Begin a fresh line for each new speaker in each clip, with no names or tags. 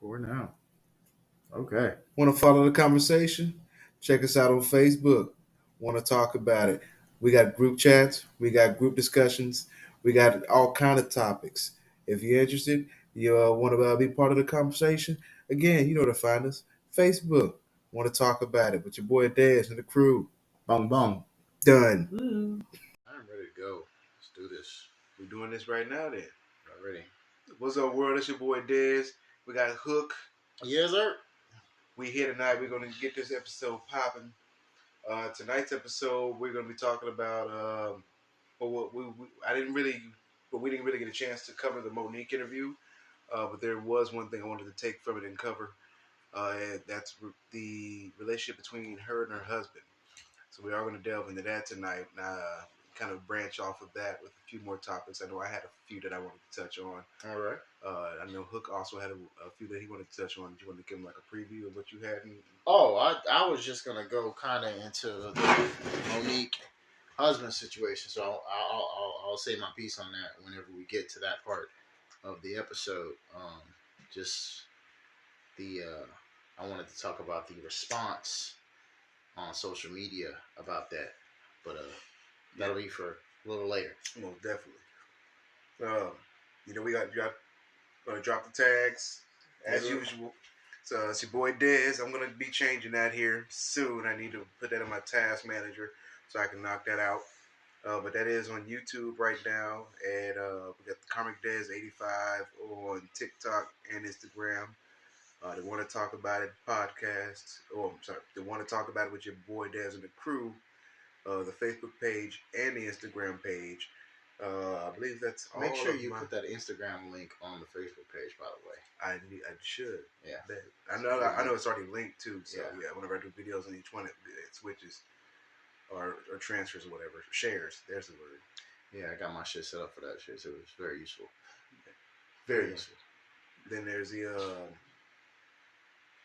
Recording now. Okay. Want to follow the conversation? Check us out on Facebook. Want to talk about it? We got group chats. We got group discussions. We got all kind of topics. If you're interested, you want to be part of the conversation. Again, you know where to find us. Facebook. Want to talk about it with your boy Dez and the crew. Bong bong. Done.
I'm ready to go. Let's do this.
We're doing this right now. Then.
Already.
What's up, world? It's your boy Dez. We got Hook.
Yes, sir.
We here tonight. We're going to get this episode popping. Tonight's episode, we're going to be talking about. We didn't really get a chance to cover the Monique interview. But there was one thing I wanted to take from it and cover. And that's the relationship between her and her husband. So we are going to delve into that tonight. Kind of branch off of that with a few more topics. I know I had a few that I wanted to touch on.
All right.
I know Hook also had a few that he wanted to touch on. Do you want to give him like a preview of what you had?
Oh, I was just gonna go kind of into the Monique husband situation, so I'll say my piece on that whenever we get to that part of the episode. Just the I wanted to talk about the response on social media about that, but that'll be for a little later.
Most definitely. We got gonna drop the tags as usual. So it's your boy Dez. I'm gonna be changing that here soon. I need to put that in my task manager so I can knock that out. But that is on YouTube right now, and we got the Comic Dez 85 on TikTok and Instagram. They want to talk about it podcast. They want to talk about it with your boy Dez and the crew. The Facebook page and the Instagram page. I believe that's all.
Make sure you put that Instagram link on the Facebook page, by the way.
I should.
Yeah.
I know it's already linked too. So yeah, whenever I do videos on each one, it switches or transfers or whatever. Shares. There's the word.
Yeah, I got my shit set up for that shit, so it was very useful.
Very useful. Then there's the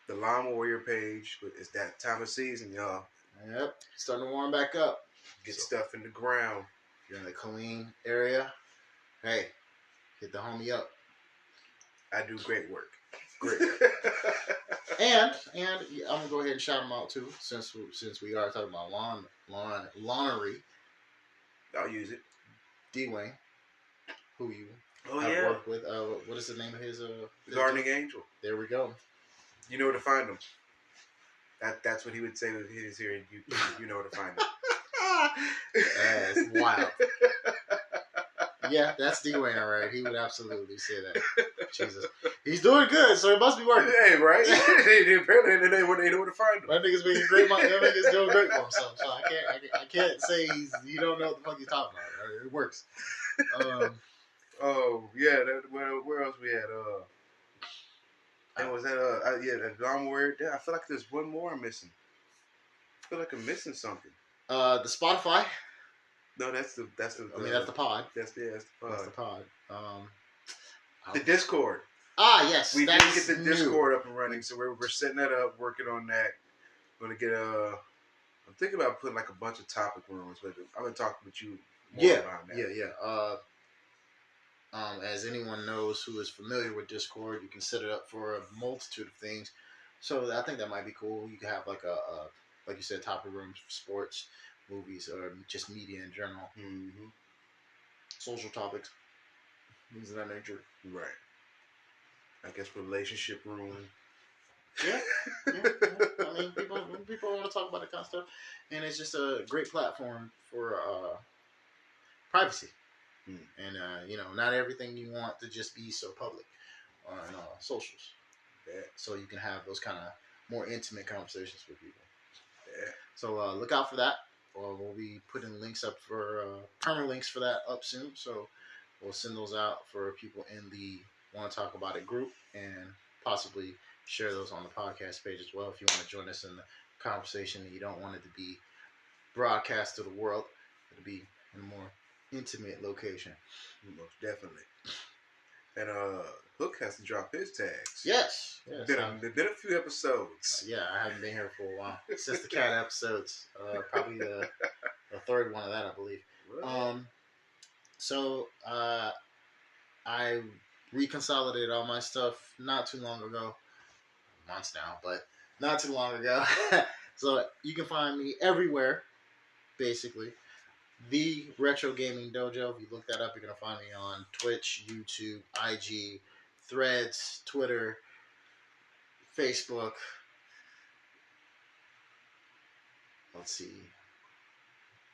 Lawn Warrior page. It's that time of season, y'all.
Yep, starting to warm back up.
Get stuff in the ground.
If you're in the Killeen area, hey, hit the homie up.
I do great work.
Great. and I'm gonna go ahead and shout him out too, since we are talking about lawnery.
I'll use it.
D Wayne, who you have worked with. What is the name of his
Gardening Angel.
There we go.
You know where to find him. That's what he would say if he was here. You know where to find him.
That's wild. Yeah, that's D-Wayne, all right. He would absolutely say that. Jesus. He's doing good, so it must be working.
Hey, right? Apparently, they know where to find him.
My nigga's making great money. That nigga's doing great for himself. So I can't say you don't know what the fuck he's talking about. It works.
Where else we had? And was that that Lawnmower? I feel like there's one more I'm missing. I feel like I'm missing something.
The Spotify.
No, that's the.
That's the pod.
That's the pod.
That's the pod.
The Discord.
Yes.
We did get the Discord up and running, so we're setting that up, working on that. We're gonna get I'm thinking about putting like a bunch of topic rooms, but I'm gonna talk with you more about that.
Yeah. As anyone knows who is familiar with Discord, you can set it up for a multitude of things. So I think that might be cool. You can have like like you said, topic rooms for sports, movies, or just media in general.
Mm-hmm.
Social topics, things of that nature.
Right. I guess relationship room.
Yeah. I mean, people want to talk about that kind of stuff, and it's just a great platform for privacy. And not everything you want to just be so public on socials.
Yeah.
So you can have those kind of more intimate conversations with people.
Yeah.
So look out for that. We'll be putting links up for permanent links for that up soon. So we'll send those out for people in the Want to Talk About It group, and possibly share those on the podcast page as well if you want to join us in the conversation and you don't want it to be broadcast to the world. It'll be in a more intimate location.
Most definitely. And Hook has to drop his tags.
Yes.
There's been a few episodes.
Yeah, I haven't been here for a while. Since the cat episodes. Probably the third one of that, I believe. Really? So I reconsolidated all my stuff not too long ago. months now, but not too long ago. So you can find me everywhere, basically. The Retro Gaming Dojo. If you look that up, you're gonna find me on Twitch, YouTube, IG, Threads, Twitter, Facebook. Let's see.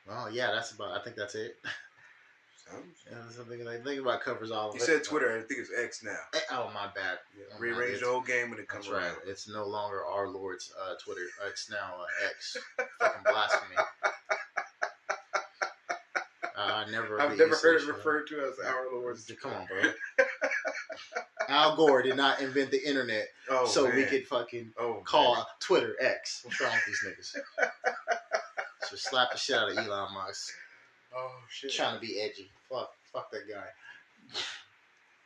Oh yeah, I think that's it. Yeah, something I think about covers all of it.
You said Twitter. I think it's X now.
Oh, my bad.
Yeah, rearrange the whole game when it comes around.
Right. It's no longer our Lord's Twitter. It's now X. Fucking blasphemy. I've never heard it referred to as our Lord's. Come on, bro. Al Gore did not invent the internet we could fucking call Twitter X. What's wrong with these niggas? Just slap the shit out of Elon Musk.
Oh shit!
Trying to be edgy. Fuck that guy.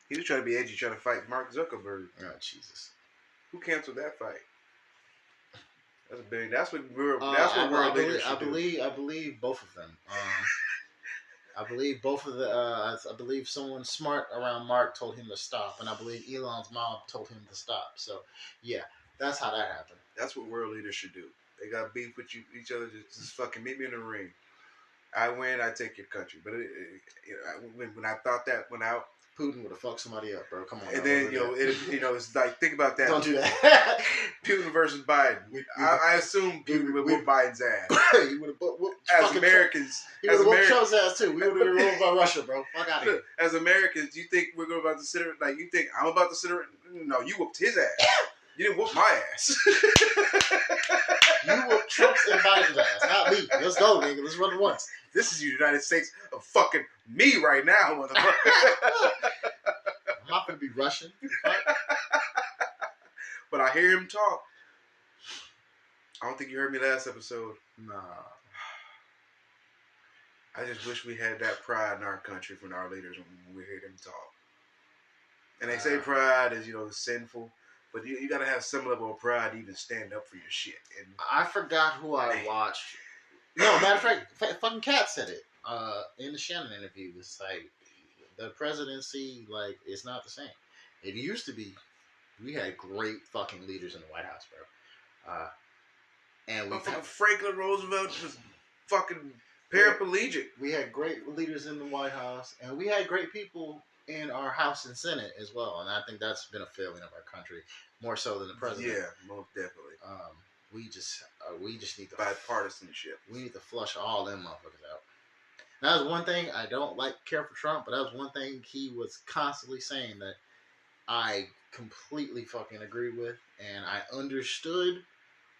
He was trying to be edgy, trying to fight Mark Zuckerberg.
Oh Jesus!
Who canceled that fight? That's big. That's what world leaders should do.
I believe both of them. I believe both of the. I believe someone smart around Mark told him to stop, and I believe Elon's mom told him to stop. So yeah, that's how that happened.
That's what world leaders should do. They got beef with each other. Just fucking meet me in the ring. I win, I take your country. But when I thought that went out,
Putin would have fucked somebody up, bro. Come on.
And then it's like, think about that.
Don't do that.
Putin versus Biden. I assume Putin would whoop Biden's ass.
He would have whooped
as Americans.
He would have whooped Trump's ass too. We would have been ruled by Russia, bro. Fuck out of here.
As Americans, you think we're going about to sit like you think I'm about to sit? No, you whooped his ass. You didn't whoop my ass.
You whooped Trump's and Biden's ass, not me. Let's go, nigga. Let's run it once.
This is the United States of fucking me right now, motherfucker.
I'm not gonna be Russian.
But I hear him talk. I don't think you heard me last episode.
Nah.
I just wish we had that pride in our country from our leaders when we hear them talk. And they say pride is, sinful. But you got to have some level of pride to even stand up for your shit. And
I forgot who I watched. No, matter of fact, fucking Kat said it in the Shannon interview. It's like the presidency, like, it's not the same. It used to be. We had great fucking leaders in the White House, bro. And we
Franklin Roosevelt was fucking paraplegic.
We had great leaders in the White House, and we had great people in our House and Senate as well. And I think that's been a failing of our country, more so than the president.
Yeah, most definitely.
We just need to
bipartisanship.
We need to flush all them motherfuckers out. That was one thing I don't care for Trump, but that was one thing he was constantly saying that I completely fucking agreed with, and I understood.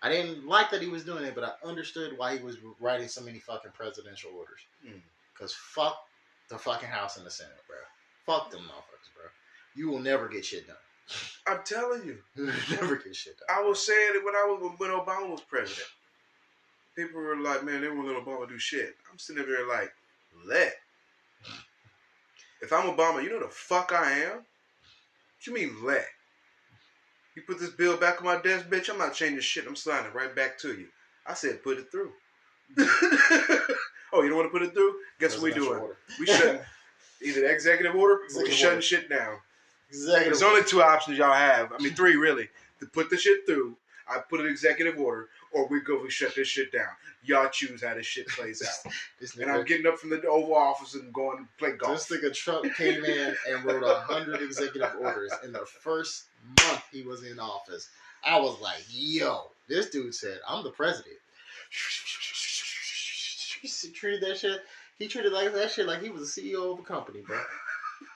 I didn't like that he was doing it, but I understood why he was writing so many fucking presidential orders. Because fuck the fucking House and the Senate, bro. Fuck them motherfuckers, bro. You will never get shit done.
I'm telling you.
You will never get shit done.
I was saying it when Obama was president. People were like, man, they won't let Obama do shit. I'm sitting there like, let. If I'm Obama, you know the fuck I am? What you mean let? You put this bill back on my desk, bitch, I'm not changing shit. I'm sliding it right back to you. I said put it through. Oh, you don't want to put it through? Guess what we doing? We shutting either the executive order or we shutting shit down. There's only two options y'all have. I mean, three really. To put the shit through, I put an executive order, or we shut this shit down. Y'all choose how this shit plays out. And I'm getting up from the Oval Office and going to play golf.
This nigga Trump came in and wrote 100 executive orders in the first month he was in office. I was like, yo, this dude said, I'm the president. He treated that shit. He treated that shit like he was the CEO of a company, bro.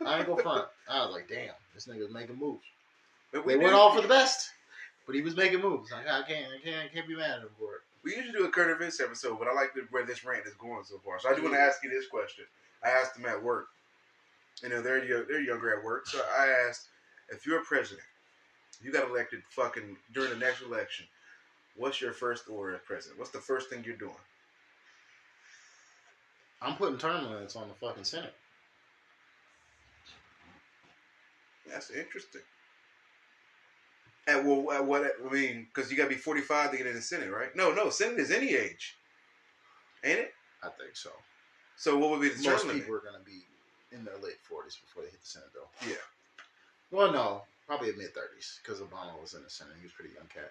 I ain't gonna front. I was like, damn, this nigga's making moves. They went all for the best, but he was making moves. Like, I can't be mad at him for it.
We usually do a current events episode, but I like where this rant is going so far. So I do want to ask you this question. I asked them at work. They're younger at work. So I asked, if you're a president, you got elected fucking during the next election, what's your first order as president? What's the first thing you're doing?
I'm putting term limits on the fucking Senate.
That's interesting. At what? I mean, because you got to be 45 to get in the Senate, right? No, Senate is any age, ain't it?
I think so.
So what would be the term limit?
Most people are going to be in their late 40s before they hit the Senate, though.
Yeah.
Well, no. probably mid-30s because Obama was in the Senate. He was a pretty young cat.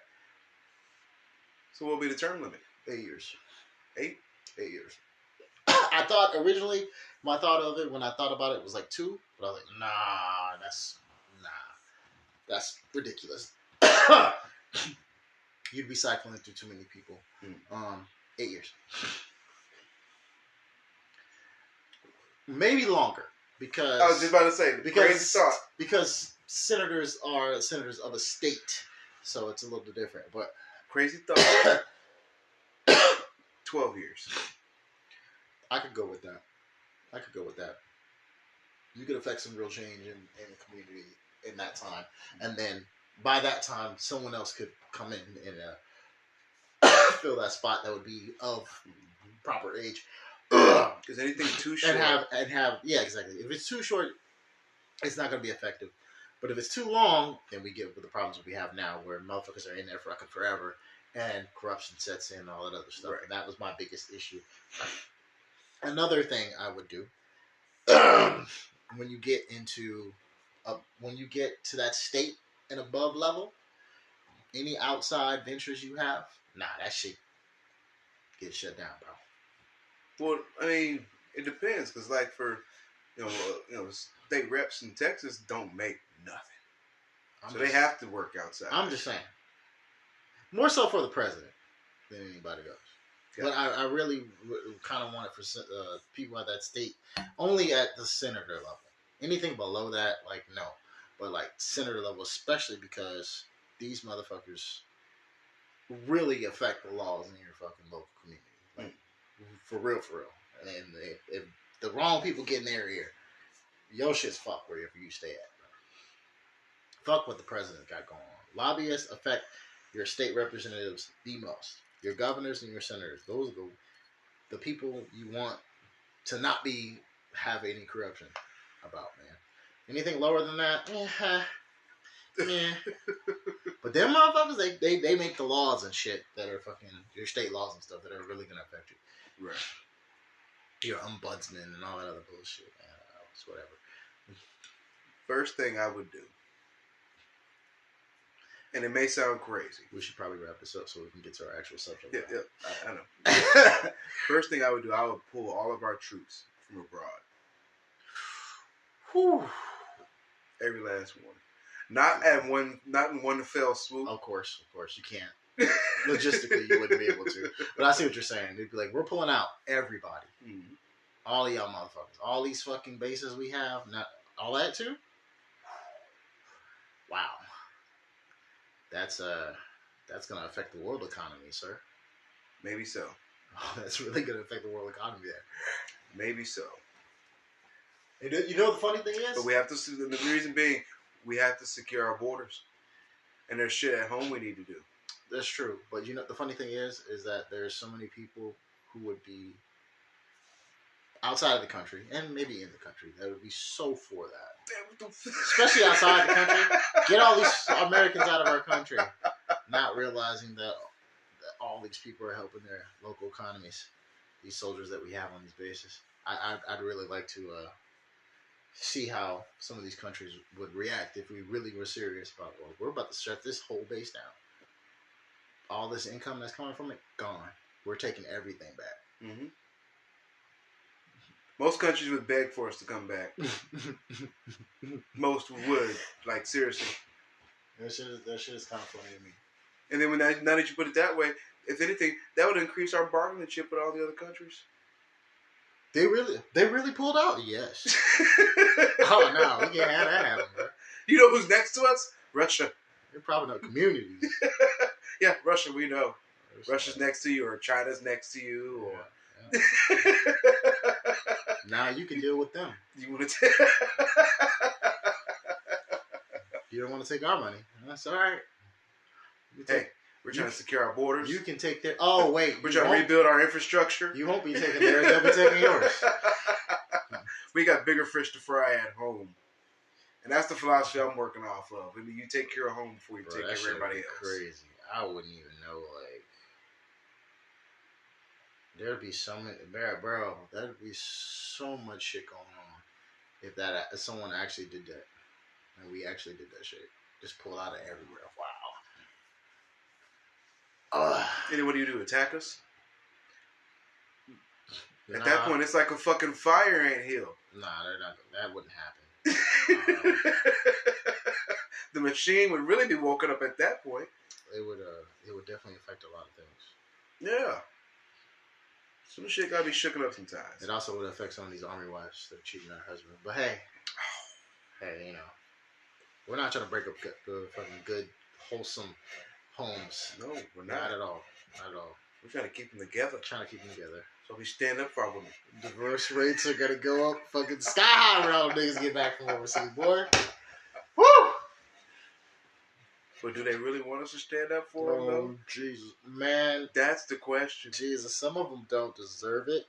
So what will be the term limit?
8 years.
8?
8 years. I thought originally, my thought of it when I thought about it was like 2, but I was like, that's ridiculous. You'd be cycling through too many people. 8 years. Maybe longer. Because
I was just about to say, crazy thought.
Because senators are senators of a state, so it's a little bit different. But
crazy thought. 12 years.
I could go with that. You could affect some real change in the community in that time, and then by that time, someone else could come in and fill that spot that would be of proper age.
Because anything too short
and have yeah, exactly. If it's too short, it's not going to be effective. But if it's too long, then we get with the problems we have now, where motherfuckers are in there fucking forever, and corruption sets in and all that other stuff. Right. And that was my biggest issue. Another thing I would do when you get to that state and above level, any outside ventures you have, that shit gets shut down, bro.
Well, I mean, it depends, because like for state reps in Texas don't make nothing, they have to work outside.
I'm just saying, more so for the president than anybody else. Yeah. But I really kind of want it for people at that state, only at the senator level. Anything below that, like, no. But like senator level, especially because these motherfuckers really affect the laws in your fucking local community. Like, for real. And if the wrong people get in their ear, your shit's fucked wherever you stay at, bro. Fuck what the president got going on. Lobbyists affect your state representatives the most. Your governors and your senators. Those are the people you want to not have any corruption about, man. Anything lower than that, yeah. But them motherfuckers, they make the laws and shit that are fucking your state laws and stuff that are really gonna affect you.
Right.
Your ombudsman and all that other bullshit, man. It's whatever.
First thing I would do, and it may sound crazy.
We should probably wrap this up so we can get to our actual subject.
Yeah, I know. First thing I would do, I would pull all of our troops from abroad.
Whew.
Every last one. Not in one fell swoop.
Of course, you can't. Logistically, you wouldn't be able to. But I see what you're saying. They'd be like, we're pulling out everybody. Mm-hmm. All of y'all motherfuckers. All these fucking bases we have. Not all that too? Wow. That's gonna affect the world economy, sir.
Maybe so.
Oh, that's really gonna affect the world economy there.
Maybe so.
And you know what the funny thing is?
But we have to. The reason being, we have to secure our borders, and there's shit at home we need to do.
That's true, but you know the funny thing is that there's so many people who would be outside of the country and maybe in the country that would be so for that. Especially outside the country. Get all these Americans out of our country, not realizing that all these people are helping their local economies. These soldiers that we have on these bases. I'd really like to see how some of these countries would react if we really were serious about, well, we're about to shut this whole base down. All this income that's coming from it, gone. We're taking everything back.
Mm-hmm. Most countries would beg for us to come back. Most would. Like, seriously.
That shit is kind of funny to me.
And then now that you put it that way, if anything, that would increase our bargaining chip with all the other countries.
They really pulled out? Yes. Oh, no. We can't have that happen, bro.
You know who's next to us? Russia.
They're probably not communities.
Yeah, Russia, we know. Russia's next to you, or China's next to you, or...
Yeah. Now you can deal with them.
You want to
You don't want to take our money. That's all right.
Hey, we're trying to secure our borders.
You can take their... Oh, wait.
We're trying to rebuild our infrastructure.
You won't be taking theirs. They'll be taking yours.
We got bigger fish to fry at home. And that's the philosophy I'm working off of. I mean, you take care of home before you take care of everybody else.
Crazy. I wouldn't even know, like... There'd be so many... Bro, there'd be so much shit going on if someone actually did that. And we actually did that shit. just pull out of everywhere. Wow.
And what do? Attack us? At
Nah,
that point, it's like a fucking fire ant hill.
Nah, they're not. That wouldn't happen.
The machine would really be woken up at that point.
It would definitely affect a lot of things.
Yeah. Some shit gotta be shooken up sometimes.
It also would affect some of these army wives that are cheating on their husband. But hey, you know, we're not trying to break up the fucking good, wholesome homes.
No, we're not.
Not at all. Not at all.
We're trying to keep them together.
Trying to keep them together.
So we stand up for our women.
Divorce rates are gonna go up fucking sky high when all the niggas get back from overseas, boy. Woo!
But do they really want us to stand up for them, though?
Jesus. Man.
That's the question.
Jesus, some of them don't deserve it.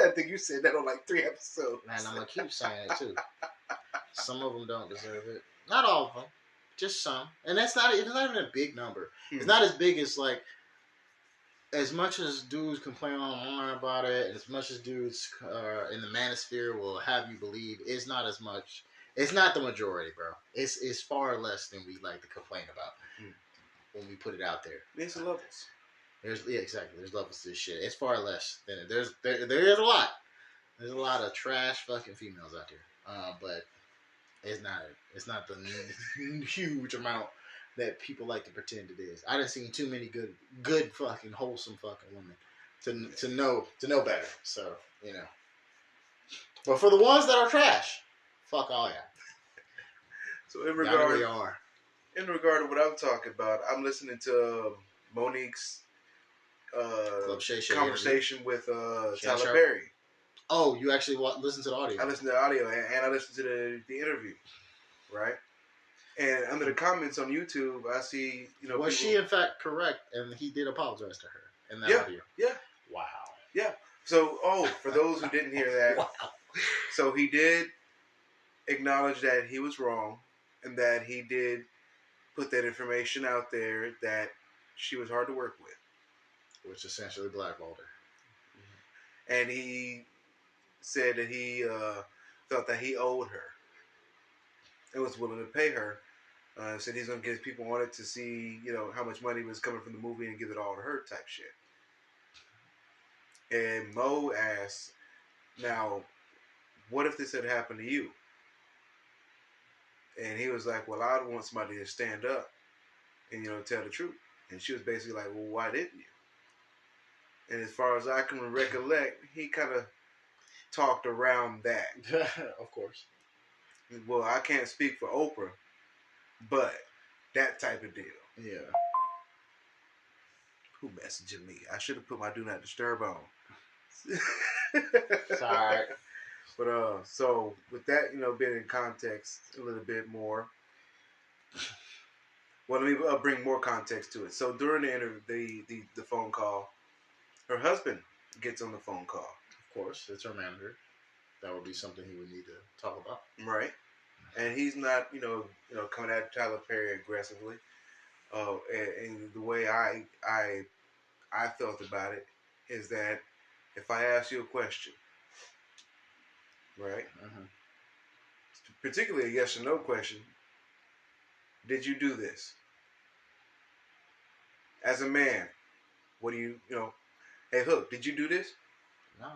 I think you said that on like 3 episodes.
Man, I'm gonna keep saying it, too. Some of them don't deserve it. Not all of them. Just some. And it's not even a big number. It's not as big as, like, as much as dudes complain online about it, as much as dudes in the manosphere will have you believe, it's not as much. It's not the majority, bro. It's far less than we like to complain about when we put it out there.
There's levels.
Exactly. There's levels to this shit. It's far less than it. There is a lot. There's a lot of trash fucking females out there. But it's not the huge amount that people like to pretend it is. I done seen too many good fucking wholesome fucking women to know better. So, you know. But for the ones that are trash, fuck all y'all.
So in regard to what I'm talking about, I'm listening to Monique's conversation with Tyler Perry.
Oh, you actually listened to the audio?
I listened to the audio and I listened to the interview, right? And under the comments on YouTube, I see,
was she in fact correct? And he did apologize to her in that audio.
Yeah.
Wow.
Yeah. So, for those who didn't hear that, wow. So he did acknowledge that he was wrong and that he did put that information out there that she was hard to work with.
Which essentially blackballed her.
And he said that he felt that he owed her and was willing to pay her. Said he's going to get people on it to see, how much money was coming from the movie and give it all to her type shit. And Mo asked, now, what if this had happened to you? And he was like, well, I want somebody to stand up and, tell the truth. And she was basically like, well, why didn't you? And as far as I can recollect, he kind of talked around that.
Of course.
Well, I can't speak for Oprah, but that type of deal.
Yeah.
Who messaging me? I should have put my do not disturb on.
Sorry.
But so with that, being in context a little bit more. Well, let me bring more context to it. So during the interview, the phone call, her husband gets on the phone call.
Of course, it's her manager. That would be something he would need to talk about.
Right. And he's not, coming at Tyler Perry aggressively. And the way I felt about it is that if I ask you a question, right, particularly a yes or no question, did you do this? As a man, what do you, hey, Hook, did you do this?
No,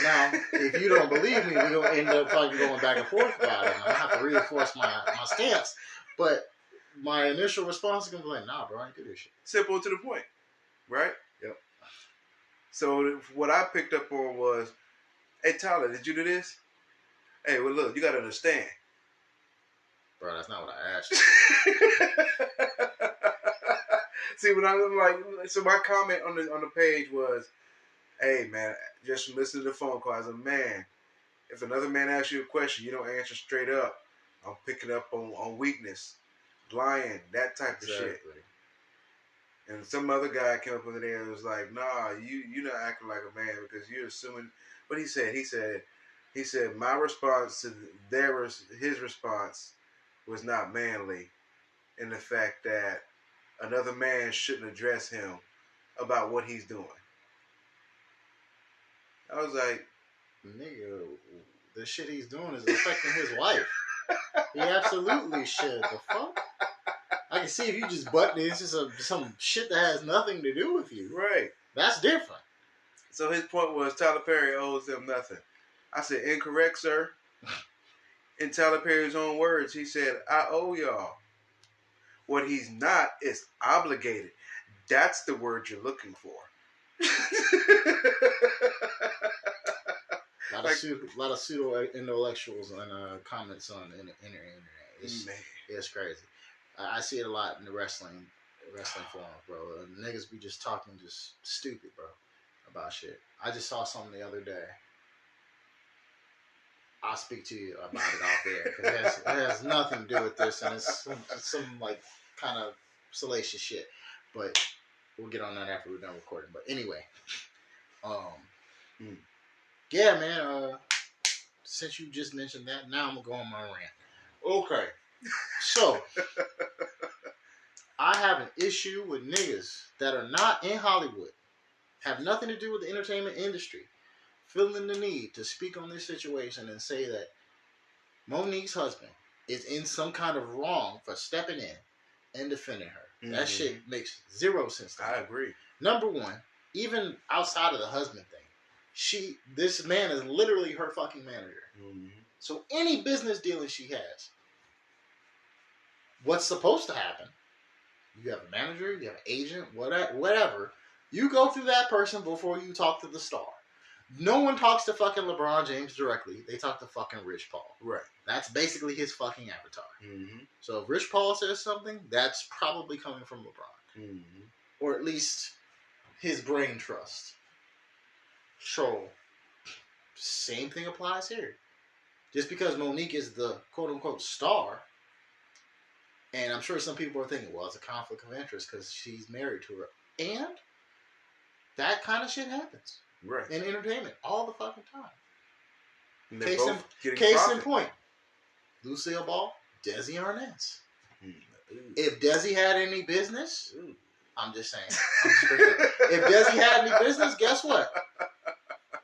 Now, if you don't believe me, we're going to end up fucking going back and forth about it. I'm going to have to reinforce my stance. But my initial response is going to be like, nah, bro, I ain't do this shit.
Simple to the point. Right?
Yep.
So what I picked up on was, hey, Tyler, did you do this? Hey, well, look, you got to understand.
Bro, that's not what I asked you.
See, when I'm like, so my comment on the page was, hey, man, just from listening to the phone call, as a man, if another man asks you a question, you don't answer straight up. I'm picking up on weakness, lying, that type of shit. And some other guy came up in there and was like, nah, you're not acting like a man because you're assuming. What he said, my response to his response was not manly in the fact that another man shouldn't address him about what he's doing. I was like,
nigga, the shit he's doing is affecting his wife. He absolutely should. The fuck? I can see if you just button it, it's just some shit that has nothing to do with you.
Right.
That's different.
So his point was Tyler Perry owes them nothing. I said, incorrect, sir. In Tyler Perry's own words, he said, I owe y'all. What he's not is obligated. That's the word you're looking for.
A lot of pseudo intellectuals and comments on the internet. It's crazy. I see it a lot in the wrestling forums, bro. Niggas be just talking just stupid, bro, about shit. I just saw something the other day. I'll speak to you about it off air because it has nothing to do with this, and it's some like kind of salacious shit. But we'll get on that after we're done recording. But anyway, yeah, man. Since you just mentioned that, now I'm gonna go on my rant. Okay, so I have an issue with niggas that are not in Hollywood, have nothing to do with the entertainment industry, feeling the need to speak on this situation and say that Monique's husband is in some kind of wrong for stepping in and defending her. Mm-hmm. That shit makes zero sense to me.
I agree.
Number one, even outside of the husband thing, this man is literally her fucking manager. Mm-hmm. So any business dealing she has, what's supposed to happen? You have a manager, you have an agent, whatever. You go through that person before you talk to the star. No one talks to fucking LeBron James directly. They talk to fucking Rich Paul.
Right.
That's basically his fucking avatar.
Mm-hmm.
So if Rich Paul says something, that's probably coming from LeBron. Mm-hmm. Or at least his brain trust. So, same thing applies here. Just because Monique is the quote-unquote star, and I'm sure some people are thinking, well, it's a conflict of interest because she's married to her. And that kind of shit happens.
Right.
In entertainment all the fucking time.
And
Case in point. Lucille Ball, Desi Arnaz. If Desi had any business, I'm just saying. If Desi had any business, guess what?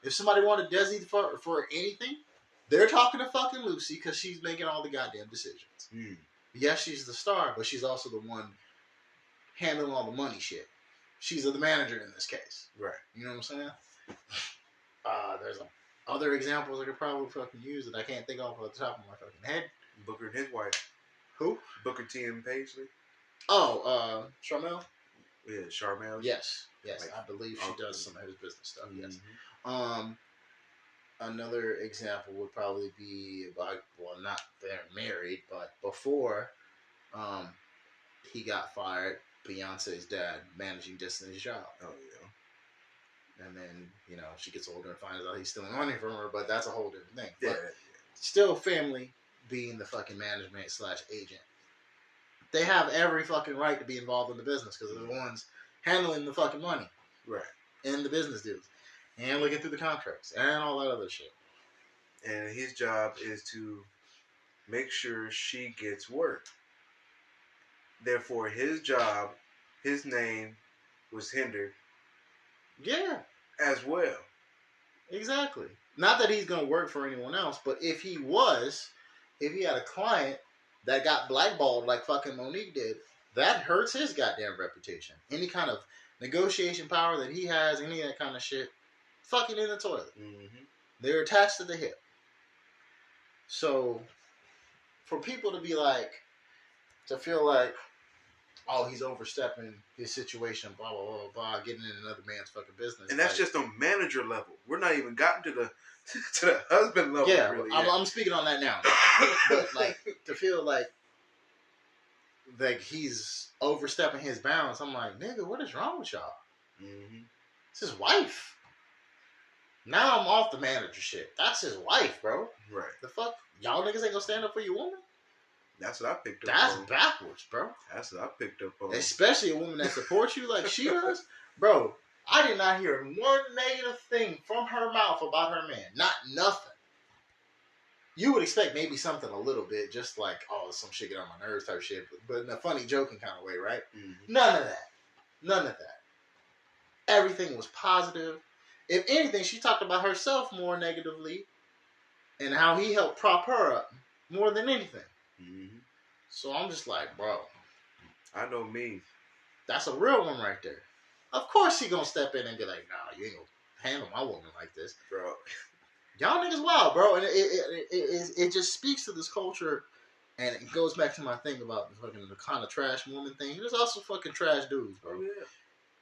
If somebody wanted Desi for anything, they're talking to fucking Lucy because she's making all the goddamn decisions. Yes, she's the star, but she's also the one handling all the money shit. She's the manager in this case.
Right.
You know what I'm saying? There's other examples I could probably fucking use that I can't think of the top of my fucking head.
Booker and his wife.
Who?
Booker T and Paisley.
Oh, Charmel?
Yeah, Charmel.
Yes. Like, I believe she does some of his business stuff, yes. Another example would probably be about, well, not they're married, but before he got fired, Beyonce's dad managing Destiny's Child. Oh, yeah. And then, she gets older and finds out he's stealing money from her, but that's a whole different thing.
Yeah.
But still family being the fucking management / agent. They have every fucking right to be involved in the business because they're the ones handling the fucking money.
Right.
And the business deals. And looking through the contracts and all that other shit.
And his job is to make sure she gets work. Therefore, his job, his name was hindered.
Yeah.
As well.
Exactly. Not that he's going to work for anyone else, but if he had a client that got blackballed like fucking Monique did, that hurts his goddamn reputation. Any kind of negotiation power that he has, any of that kind of shit, fucking in the toilet. Mm-hmm. They're attached to the hip. So, for people to feel like, oh, he's overstepping his situation, blah, blah, blah, blah, getting in another man's fucking business.
And that's just on manager level. We're not even gotten to the husband level.
Yeah,
really
I'm speaking on that now. But, to feel like he's overstepping his bounds, I'm like, nigga, what is wrong with y'all? Mm-hmm. It's his wife. Now I'm off the manager shit. That's his wife, bro.
Right.
The fuck? Y'all niggas ain't gonna stand up for your woman?
That's what I picked up
That's
on. That's
backwards, bro.
That's what I picked up on.
Especially a woman that supports you like she does. Bro, I did not hear one negative thing from her mouth about her man. Not nothing. You would expect maybe something a little bit, just like, oh, some shit get on my nerves type shit, but in a funny, joking kind of way, right? Mm-hmm. None of that. Everything was positive. If anything, she talked about herself more negatively and how he helped prop her up more than anything.
Mm-hmm.
So I'm just like, bro,
I know me.
that's a real one right there. Of course he gonna step in and be like, nah, you ain't gonna handle my woman like this.
Bro.
Y'all niggas wild, bro. And it just speaks to this culture, and it goes back to my thing about the kind of trash woman thing. There's also fucking trash dudes, bro.
Oh, yeah.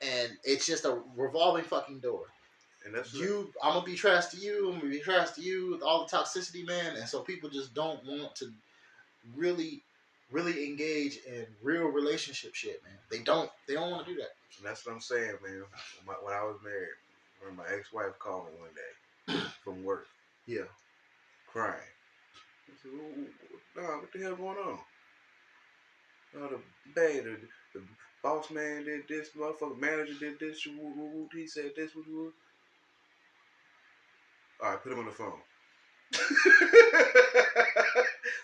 And it's just a revolving fucking door.
And that's
I'm gonna be trash to you. I'm gonna be trash to you with all the toxicity, man. And so people just don't want to really engage in real relationship shit, man. They don't want to do that.
And that's what I'm saying, man. When I was married, when my ex-wife called me one day from work.
Yeah.
Crying. I said, nah, what the hell going on? Oh, the boss man did this, motherfucker manager did this, he said this, all right, put him on the phone.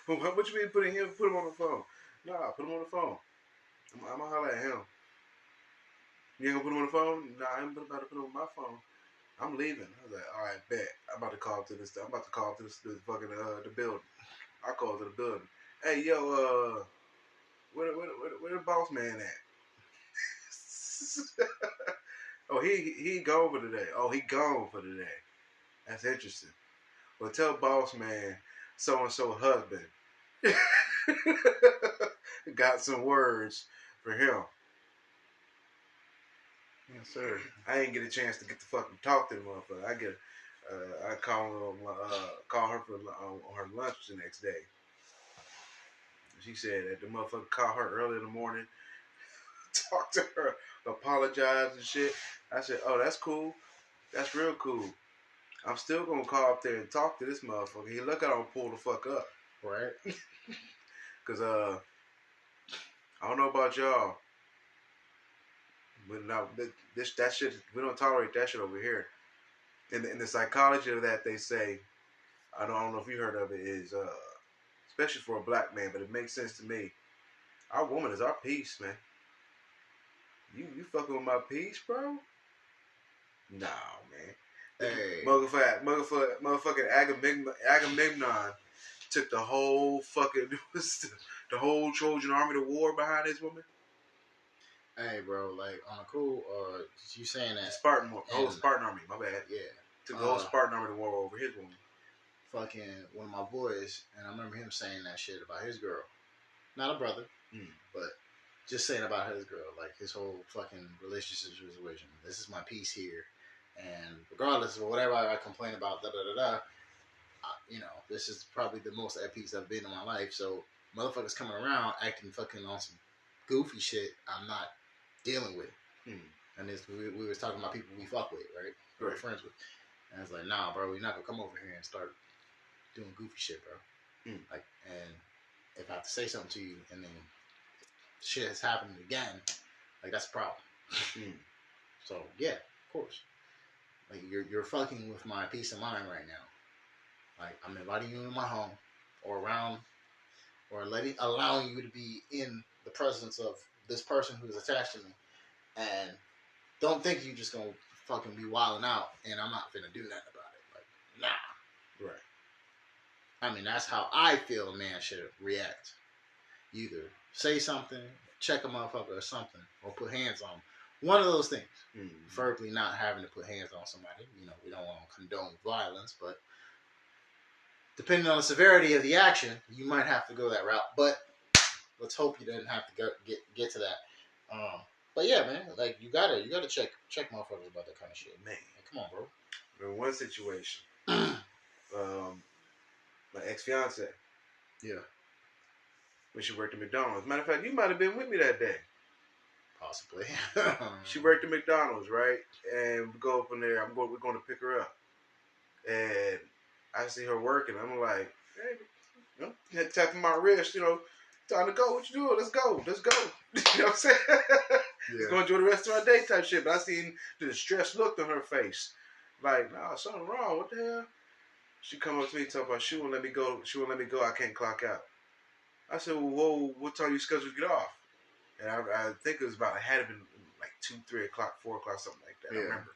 What you mean put him on the phone? Nah, put him on the phone. I'm gonna holler at him. You ain't gonna put him on the phone? Nah, I ain't about to put him on my phone. I'm leaving. I was like, all right, bet. I'm about to call up to this fucking the building. I called to the building. Hey, yo, where the boss man at? Oh, he gone for today. Oh, he gone for today. That's interesting. Well, tell boss man so and so husband got some words for him.
Yes, sir.
I ain't get a chance to get the fucking talk to the motherfucker. I call her for on her lunch the next day. She said that the motherfucker called her early in the morning, talked to her, apologized and shit. I said, oh, that's cool. That's real cool. I'm still gonna call up there and talk to this motherfucker. He look, I don't pull the fuck up.
Right.
Cause I don't know about y'all, but now that shit, we don't tolerate that shit over here. In the psychology of that, they say, I don't know if you heard of it, is especially for a black man, but it makes sense to me. Our woman is our peace, man. You fucking with my peace, bro? Nah, man.
Hey.
Motherfucking Agamemnon took the whole fucking the whole Trojan army to war behind his woman.
Hey, bro, like on a cool, you saying that
Spartan army, my bad.
Yeah,
took the whole Spartan army to war over his woman.
Fucking one of my boys, and I remember him saying that shit about his girl. Not a brother, but just saying about his girl, like his whole fucking relationship situation. This is my piece here, and regardless of whatever I complain about, you know, this is probably the most at peace I've been in my life. So motherfuckers coming around acting fucking on some goofy shit, I'm not dealing with. And we was talking about people we fuck with, right? We're friends with, and I was like, nah, bro, we're not gonna come over here and start doing goofy shit, bro. Like, and if I have to say something to you, and then shit has happened again, like that's a problem. So yeah, of course. Like you're fucking with my peace of mind right now. Like I'm inviting you in my home, or around, or allowing you to be in the presence of this person who's attached to me, and don't think you just gonna fucking be wilding out, and I'm not gonna do nothing about it. Like, nah.
Right.
I mean, that's how I feel a man should react. Either say something, check a motherfucker or something, or put hands on him. One of those things. Preferably not having to put hands on somebody. You know, we don't want to condone violence, but depending on the severity of the action, you might have to go that route. But let's hope you didn't have to get to that. But yeah, man, like you gotta check motherfuckers about that kind of shit.
Man,
like, come on, bro.
In one situation, my ex-fiance.
Yeah.
When she worked at McDonald's. Matter of fact, you might have been with me that day.
Possibly.
She worked at McDonald's, right? And we go up in there. We're going to pick her up. And I see her working. I'm like, hey, you know, tapping my wrist, you know, time to go. What you doing? Let's go. You know what I'm saying? Let's go enjoy the rest of our day type shit. But I seen the distressed look on her face. Like, nah, something wrong. What the hell? She come up to me talking about she won't let me go. She won't let me go. I can't clock out. I said, well, whoa, what time you scheduled to get off? And I think it was about, it had been like 2, 3 o'clock, 4 o'clock, something like that. I remember.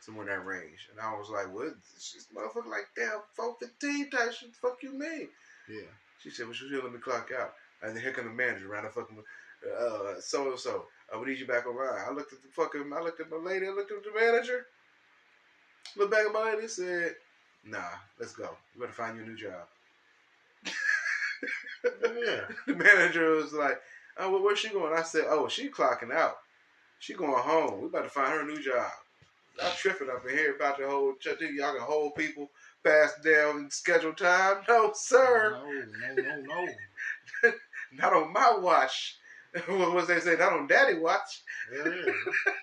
somewhere in that range. And I was like, what? This motherfucker like, damn, 4:15 type shit. The fuck you mean?
Yeah.
She said, well, she let me clock out. And then here come the manager around the fucking, so-and-so. We need you back online. I looked at my lady, I looked at the manager, looked back at my lady and said, nah, let's go. We better find you a new job.
Yeah.
The manager was like, oh, well, where's she going? I said, oh, she clocking out. She going home. We about to find her a new job. Y'all tripping up in here about the whole, y'all can hold people past damn scheduled time? No, sir.
No.
Not on my watch. What was they say? Not on daddy watch.
Yeah.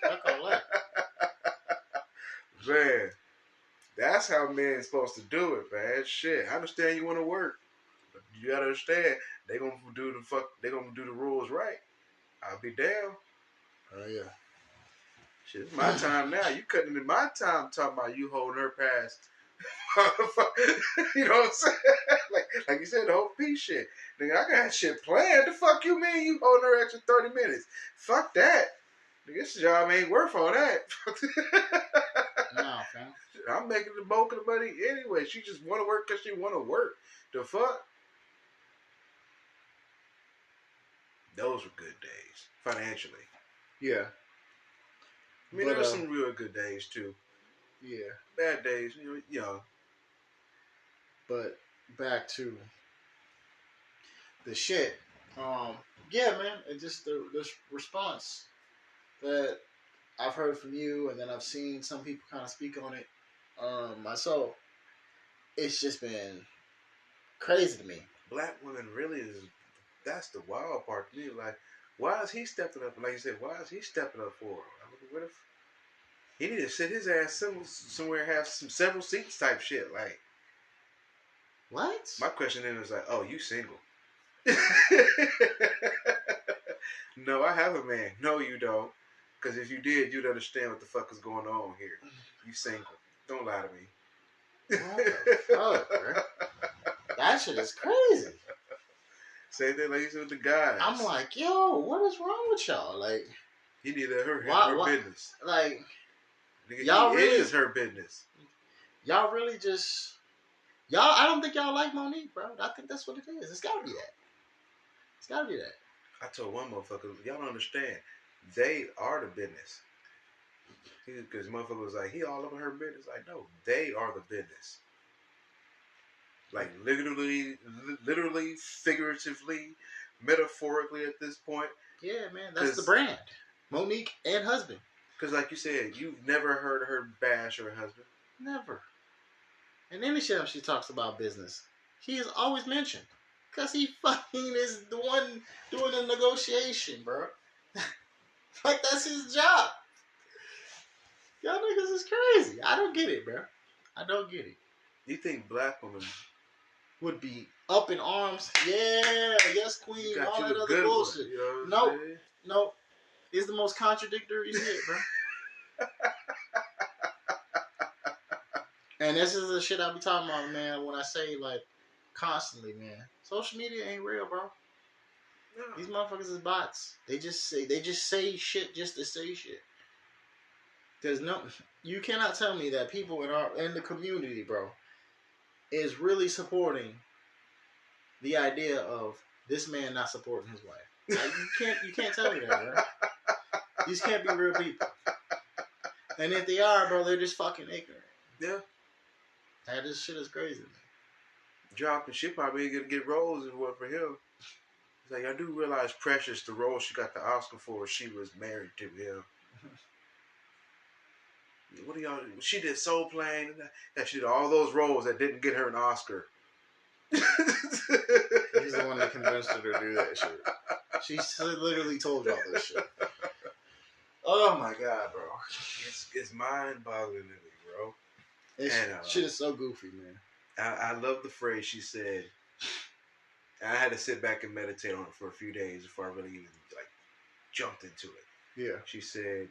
I call that.
Man, that's how men's supposed to do it, man. Shit, I understand you want to work, but you gotta understand they gonna do the rules right. I'll be down.
Oh yeah.
Shit, it's my time now. You cutting in my time talking about you holding her past. You know what I'm saying? like you said, the whole piece shit. Nigga, I got shit planned. The fuck you mean you holding her extra 30 minutes? Fuck that. Nigga, this job ain't worth all that.
Nah, fam.
I'm making the bulk of the money anyway. She just want to work because she want to work. The fuck? Those were good days, financially.
Yeah.
I mean, there were some real good days, too.
Yeah.
Bad days, you know.
But back to the shit. Yeah, man. It just the response that I've heard from you, and then I've seen some people kind of speak on it myself. It's just been crazy to me.
Black women really is. That's the wild part to me. Like, why is he stepping up? Like you said, why is he stepping up for her? I mean, what if he need to sit his ass somewhere, have several seats type shit? Like,
What?
my question then is like, oh, you single? No, I have a man. No, you don't. Because if you did, you'd understand what the fuck is going on here. You single. Don't lie to me.
What the fuck, bro? That shit is crazy.
Same thing like you said with the guys.
I'm like, yo, what is wrong with y'all? Like,
he need to her business.
Like,
nigga,
y'all
he
really
is her business.
Y'all really just I don't think y'all like Monique, bro. I think that's what it is. It's gotta be that. It's gotta be that.
I told one motherfucker, y'all don't understand. They are the business. Because motherfucker was like, he all over her business. Like, no, they are the business. Like, literally, figuratively, metaphorically at this point.
Yeah, man. That's the brand. Monique and husband.
Because like you said, you've never heard her bash her husband.
Never. And any time she talks about business, he is always mentioned. Because he fucking is the one doing the negotiation, bro. Like, that's his job. Y'all niggas is crazy. I don't get it, bro. I don't get it.
You think black women
would be up in arms? Yeah, yes, queen, all that other bullshit.
You know
no. It's the most contradictory shit, bro. And this is the shit I be talking about, man, when I say, like, constantly, man. Social media ain't real, bro. No. These motherfuckers is bots. They just say shit just to say shit. You cannot tell me that people in the community, bro, is really supporting the idea of this man not supporting his wife. Like, you can't tell me that, bro. These can't be real people. And if they are, bro, they're just fucking ignorant.
Yeah.
That this shit is crazy, man.
Dropping shit probably gonna get roles and what for him. It's like, I do realize Precious, the role she got the Oscar for, she was married to him. What do y'all? She did Soul Plane. That she did all those roles that didn't get her an Oscar.
He's the one that convinced her to do that shit. She literally told y'all this shit. Oh my god, bro!
It's mind-boggling to me, bro.
Shit is so goofy, man.
I love the phrase she said. I had to sit back and meditate on it for a few days before I really even like jumped into it.
Yeah.
She said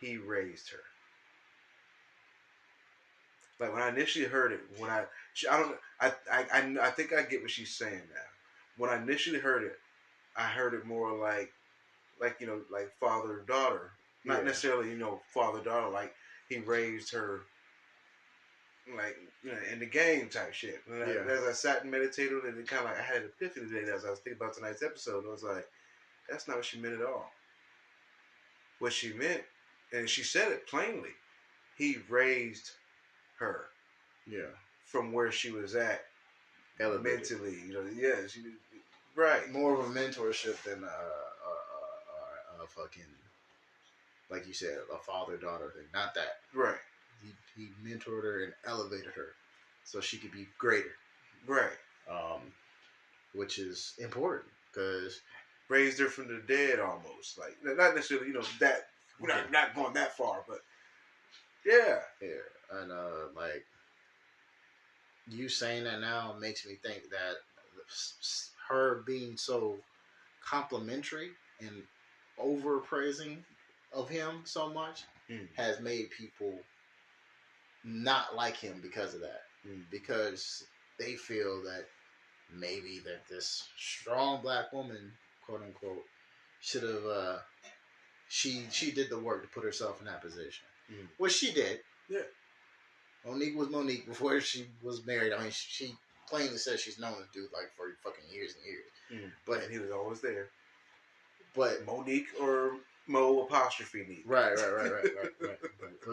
he raised her. Like when I initially heard it, I think I get what she's saying now. When I initially heard it, I heard it more like like father daughter, not necessarily father daughter. Like he raised her like in the game type shit. And as I sat and meditated, and it kind of like I had an epiphany today as I was thinking about tonight's episode. I was like, that's not what she meant at all. What she meant, and she said it plainly, he raised her.
Yeah.
From where she was at,
elevated.
Mentally, she right.
More of a mentorship than a fucking, like you said, a father-daughter thing. Not that.
Right.
He mentored her and elevated her so she could be greater.
Right.
Which is important because
raised her from the dead almost. Like not necessarily, that we're not going that far, but yeah.
Yeah. And like you saying that now makes me think that her being so complimentary and overpraising of him so much has made people not like him because of that. Because they feel that maybe that this strong black woman, quote unquote, should have she did the work to put herself in that position. Which she did.
Yeah.
Monique was Monique before she was married. I mean, she plainly says she's known this dude like for fucking years and years.
But he was always there.
But
Monique or Mo apostrophe me.
Right.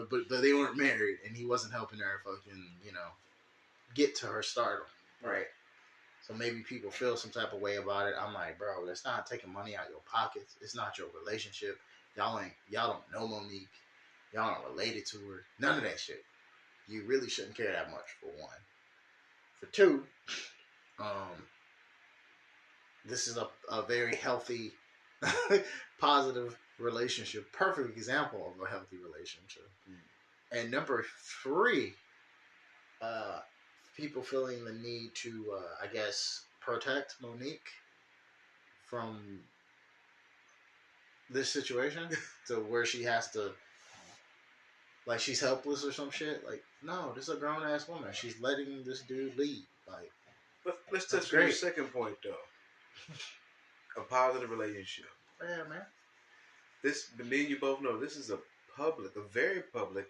But they weren't married, and he wasn't helping her fucking get to her stardom. Right. So maybe people feel some type of way about it. I'm like, bro, that's not taking money out of your pockets. It's not your relationship. Y'all don't know Monique. Y'all aren't related to her. None of that shit. You really shouldn't care that much, for one. For two, this is a very healthy, positive relationship. Perfect example of a healthy relationship. And number three, people feeling the need to, I guess, protect Monique from this situation to where she has to, like, she's helpless or some shit. Like, no, this is a grown ass woman. She's letting this dude lead. Like,
let's touch on your second point though. A positive relationship.
Yeah, man.
This, me and you both know, this is a very public,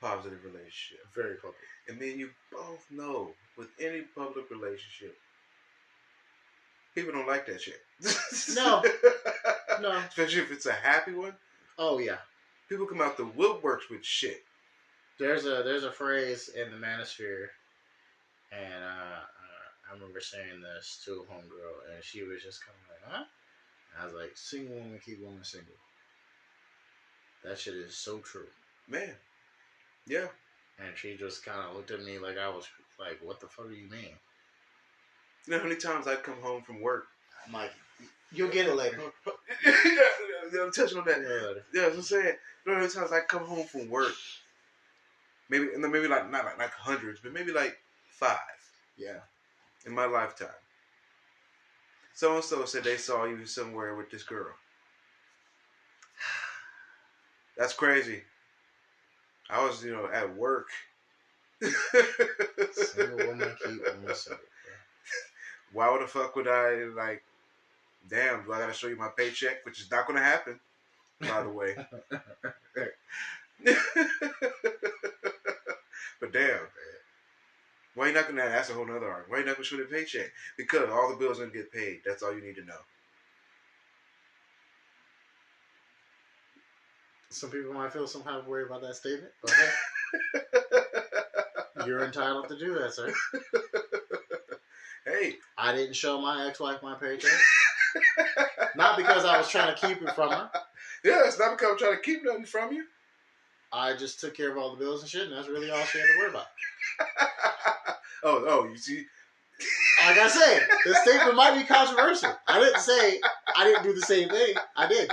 positive relationship.
Very public.
And me and you both know, with any public relationship, people don't like that shit.
No.
Especially if it's a happy one.
Oh yeah.
People come out the woodworks with shit.
There's a phrase in the manosphere, and I remember saying this to a homegirl, and she was just kind of like, huh? And I was like, single woman keep woman single. That shit is so true.
Man. Yeah.
And she just kind of looked at me like I was like, what the fuck do you mean?
You know how many times I come home from work?
I'm like, you'll get it later.
Yeah, I'm touching on that. Yeah, that's what I'm saying. You know how many times I come home from work? Maybe like not like hundreds, but maybe like 5.
Yeah.
In my lifetime. So and so said they saw you somewhere with this girl. That's crazy. I was, at work.
Single woman keep woman single.
Why the fuck would I, like, damn, do I gotta show you my paycheck? Which is not gonna happen, by the way. But damn, man. Why you not gonna ask a whole nother argument? Why you not gonna show the paycheck? Because all the bills are gonna get paid. That's all you need to know.
Some people might feel some kind of way about that statement, but hey, you're entitled to do that, sir.
Hey,
I didn't show my ex-wife my paycheck. Not because I was trying to keep it from her.
Yeah, it's not because I'm trying to keep nothing from you.
I just took care of all the bills and shit, and that's really all she had to worry about.
Oh, you see?
Like I said, the statement might be controversial. I didn't say I didn't do the same thing. I did.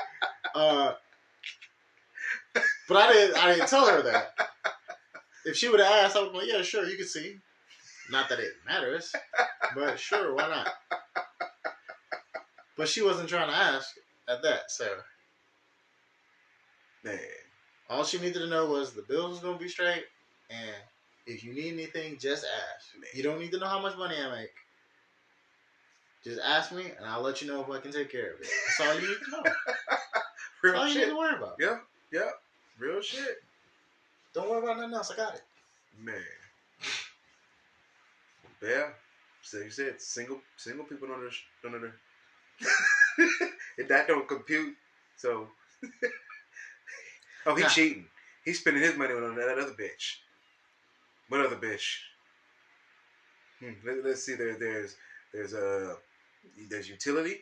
But I didn't tell her that. If she would have asked, I would be like, yeah, sure, you can see. Not that it matters, but sure, why not? But she wasn't trying to ask at that, so.
Man.
All she needed to know was the bills was going to be straight, and if you need anything, just ask. Man. You don't need to know how much money I make. Just ask me, and I'll let you know if I can take care of it. That's all you need to know.
Real
That's all
shit.
you need to worry about.
Yeah. Real shit.
Don't worry about nothing else. I got it.
Man. Yeah. So you said single people don't under that don't compute. So he
Nah.
cheating. He's spending his money on that other bitch. What other bitch? Let's see. There's utility.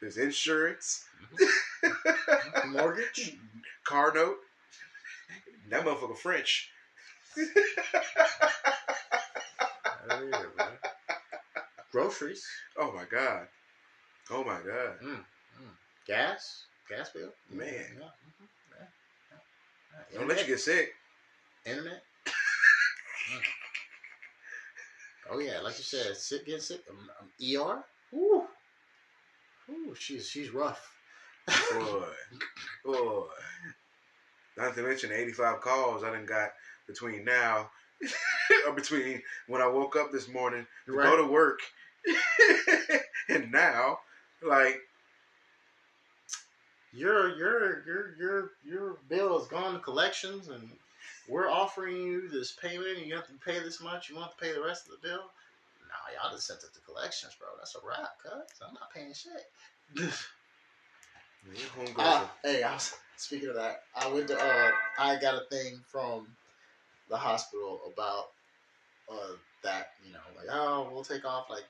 There's insurance.
Mortgage.
Car note. That motherfucker French.
Oh, yeah, bro. Groceries.
Oh my god. Oh my god.
Gas bill.
Man.
Yeah.
Don't let you get sick.
Internet. Oh yeah, like you said, getting sick. ER. Ooh, she's rough.
Boy. Not to mention 85 calls I done got between now or between when I woke up this morning to go to work and now, like
your bill has gone to collections and we're offering you this payment and you have to pay this much. You want to pay the rest of the bill? Nah, y'all just sent it to collections, bro. That's a wrap, cuz. I'm not paying shit. Hey, speaking of that, I went to I got a thing from the hospital about that, like, oh, we'll take off like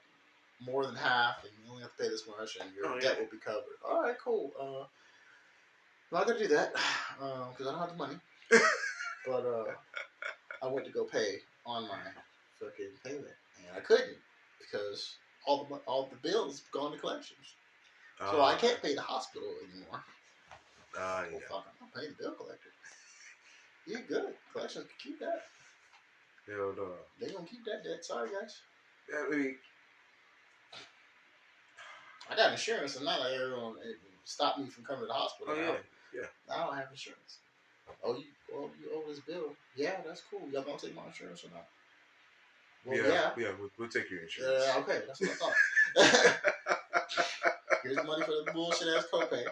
more than half and you only have to pay this much and your debt will be covered. All right, cool. I'm not gonna do that because I don't have the money. But I went to go pay on my fucking payment and I couldn't because all the bills gone to collections. So I can't pay the hospital anymore. Well, fuck, I'm not paying the bill collector. Yeah, good. Collections can keep that.
Hell no.
They gonna keep that debt. Sorry, guys.
I mean,
I got insurance, and not like everyone stop me from coming to the hospital.
Yeah.
I don't have insurance. You owe this bill. Yeah, that's cool. Y'all gonna take my insurance or not? Well,
yeah. We'll take your insurance.
Okay, that's what I thought. Here's money for the bullshit ass copay.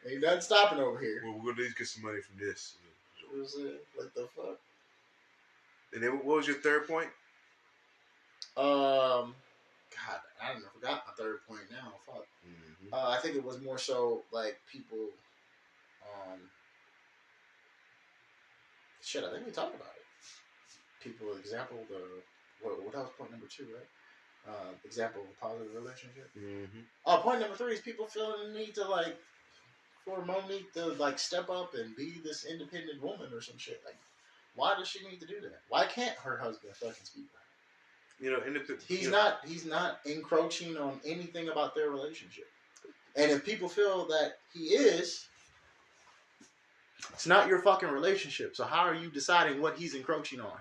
Ain't nothing stopping over here.
Well, we're gonna need to get some money from this.
What the fuck?
And then, what was your third point?
God, I don't know. Forgot my third point now. Fuck. Mm-hmm. I think it was more so like people. Shit, I think we talked about it. People, example, what was point number 2, right? Example of a positive relationship. Mm-hmm. Point number 3 is people feeling the need to like for Monique to like step up and be this independent woman or some shit. Like, why does she need to do that? Why can't her husband fucking speak for her? He's not encroaching on anything about their relationship. And if people feel that he is, it's not your fucking relationship. So how are you deciding what he's encroaching on?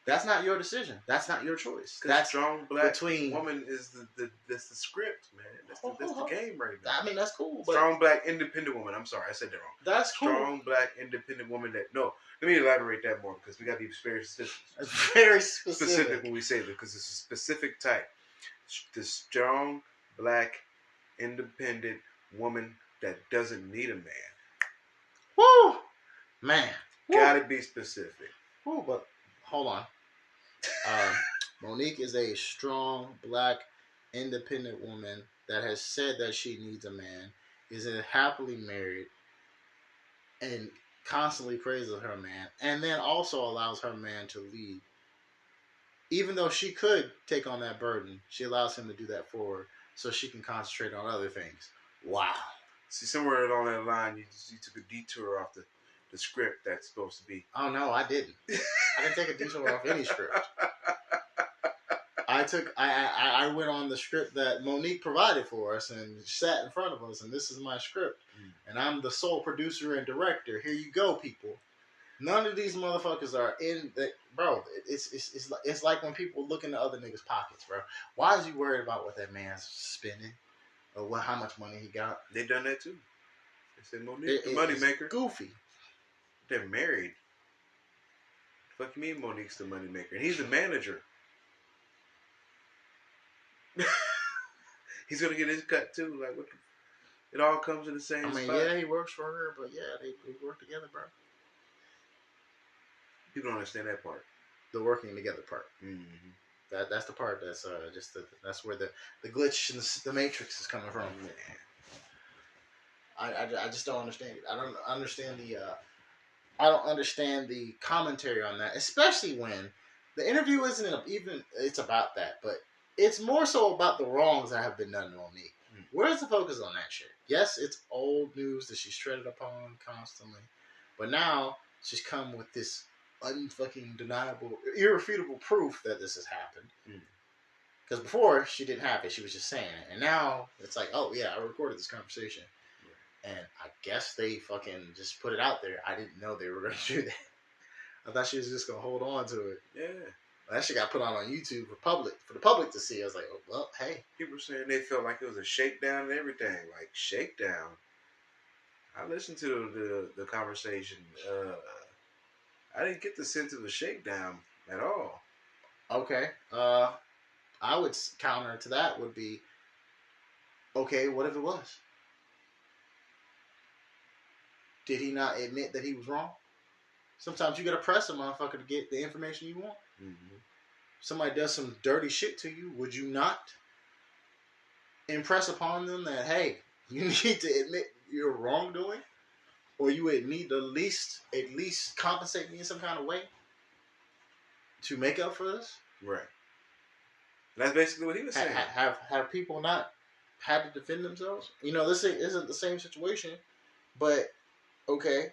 That's not your decision. That's not your choice. That
strong black woman is that's the script, man. That's the game right now.
I mean, that's cool.
Strong black independent woman. I'm sorry, I said that wrong.
That's cool.
Strong black independent woman let me elaborate that more because we got to be very specific.
It's very specific
when we say that because it's a specific type. The strong black independent woman that doesn't need a man.
Woo! Man.
Gotta be specific.
Woo, but hold on. Monique is a strong, black, independent woman that has said that she needs a man, is happily married, and constantly praises her man, and then also allows her man to lead. Even though she could take on that burden, she allows him to do that for her so she can concentrate on other things. Wow.
See, somewhere along that line, you took a detour off the script that's supposed to be.
Oh, no, I didn't. I didn't take a detour off any script. I went on the script that Monique provided for us and sat in front of us, and this is my script. And I'm the sole producer and director. Here you go, people. None of these motherfuckers are in that, bro. It's like when people look into other niggas' pockets, bro. Why is he worried about what that man's spending or how much money he got?
They done that too. They said Monique the money maker.
Goofy.
They're married. What do you mean Monique's the money maker? And he's the manager. He's gonna get his cut too. Like it all comes in the same spot.
Yeah, he works for her, but yeah, they work together, bro.
People don't understand that part.
The working together part.
Mm-hmm.
That's the part that's that's where the glitch in the matrix is coming from.
Man.
I just don't understand it. I don't understand the commentary on that, especially when the interview isn't even it's about that, but it's more so about the wrongs that have been done to Monique. Where's the focus on that shit? Yes, it's old news that she's treaded upon constantly, but now she's come with this unfucking deniable, irrefutable proof that this has happened. Because before she didn't have it, she was just saying it, and now it's like, oh yeah, I recorded this conversation. And I guess they fucking just put it out there. I didn't know they were going to do that. I thought she was just going to hold on to it.
Yeah.
That shit got put on YouTube for the public to see. I was like, oh, well, hey.
People were saying they felt like it was a shakedown and everything. Like, shakedown? I listened to the conversation. I didn't get the sense of a shakedown at all.
Okay. I would counter to that would be, okay, what if it was? Did he not admit that he was wrong? Sometimes you gotta press a motherfucker to get the information you want.
Mm-hmm.
Somebody does some dirty shit to you, would you not impress upon them that, hey, you need to admit your wrongdoing? Or you would need to at least compensate me in some kind of way to make up for this?
Right. That's basically what he was saying.
Have people not had to defend themselves? You know, this isn't the same situation, but okay,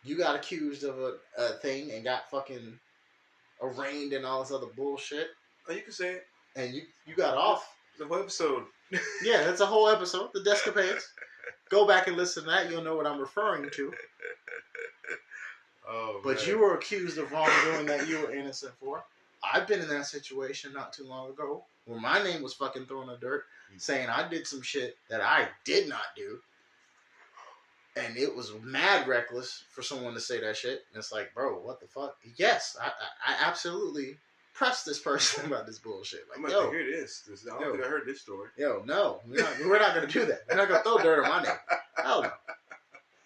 you got accused of a thing and got fucking arraigned and all this other bullshit.
Oh, you can say it.
And you got off.
The whole episode.
Yeah, that's a whole episode. The Descapades. Go back and listen to that. You'll know what I'm referring to.
Oh,
but
man.
You were accused of wrongdoing that you were innocent for. I've been in that situation not too long ago where my name was fucking thrown in the dirt saying I did some shit that I did not do. And it was mad reckless for someone to say that shit. And it's like, bro, what the fuck? Yes, I absolutely pressed this person about this bullshit. Like,
I'm about to hear this. I don't think I heard this story.
Yo, no. We're not going to do that. We're not going to throw dirt on my name. Hell no.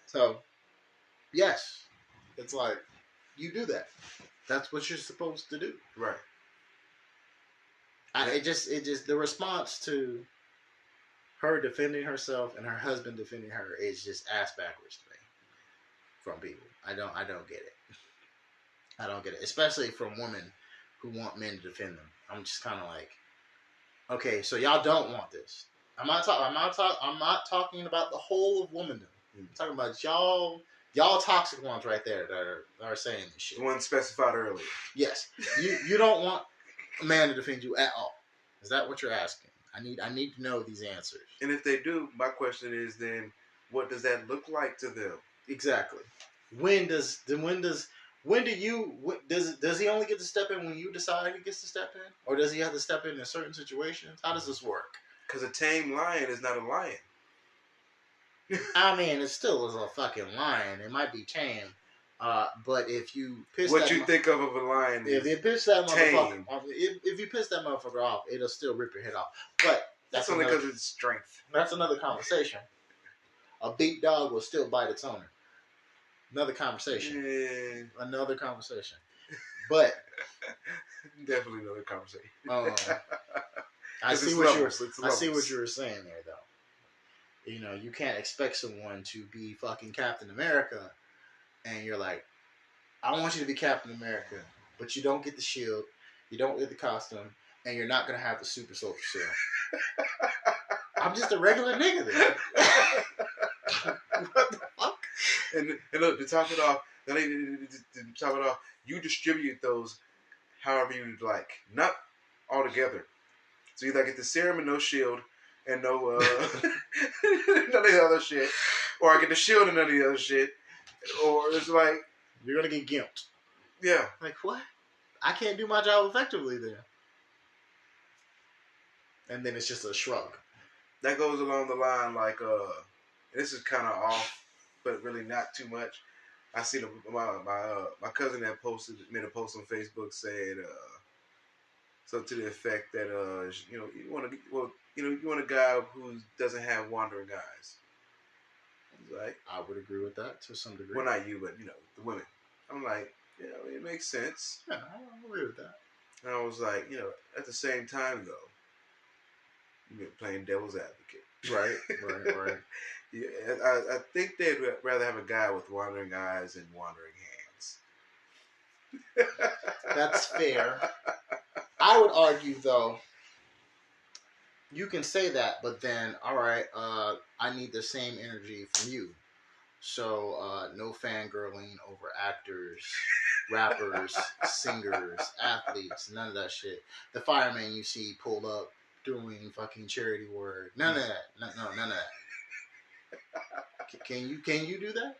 So, yes. It's like, you do that. That's what you're supposed to do.
Right.
It just, the response to her defending herself and her husband defending her is just ass backwards to me from people. I don't get it. I don't get it, especially from women who want men to defend them. I'm just kind of like, okay, so y'all don't want this. I'm not talking about the whole of womandom. I'm talking about y'all toxic ones right there that are saying this shit.
The one specified earlier.
Yes, you don't want a man to defend you at all. Is that what you're asking? I need to know these answers.
And if they do, my question is then, what does that look like to them?
Exactly. Does he only get to step in when you decide he gets to step in, or does he have to step in certain situations? How does this work?
Because a tame lion is not a lion.
I mean, it still is a fucking lion. It might be tame, but if you piss
what you think of a lion,
if you piss that motherfucker, if you piss that motherfucker off, it'll still rip your head off. But
that's only because it's strength.
That's another conversation. A beat dog will still bite its owner. Another conversation.
Yeah.
Another conversation. But
definitely another conversation.
I see what you were saying there, though. You know, you can't expect someone to be fucking Captain America, and you're like, I want you to be Captain America, but you don't get the shield, you don't get the costume, and you're not gonna have the super soldier serum. I'm just a regular nigga then. What the fuck?
And look, to top it off, you distribute those however you like, not all together. So you like get the serum and no shield. And no, none of the other shit. Or I get the shield and none of the other shit. Or it's like...
You're going to get gimped.
Yeah.
Like, what? I can't do my job effectively then. And then it's just a shrug.
That goes along the line like, this is kind of off, but really not too much. I see my cousin that made a post on Facebook saying, something to the effect that, you want a guy who doesn't have wandering eyes. Right?
I would agree with that to some degree.
Well, not you, but the women. I'm like, it makes sense.
Yeah, I agree with that.
And I was like, at the same time though, you're playing devil's advocate.
Right.
Yeah, I think they'd rather have a guy with wandering eyes and wandering hands.
That's fair. I would argue though, you can say that, but then, all right, I need the same energy from you. So, no fangirling over actors, rappers, singers, athletes, none of that shit. The fireman you see pulled up doing fucking charity work, none of that. No, none of that. Can you do that?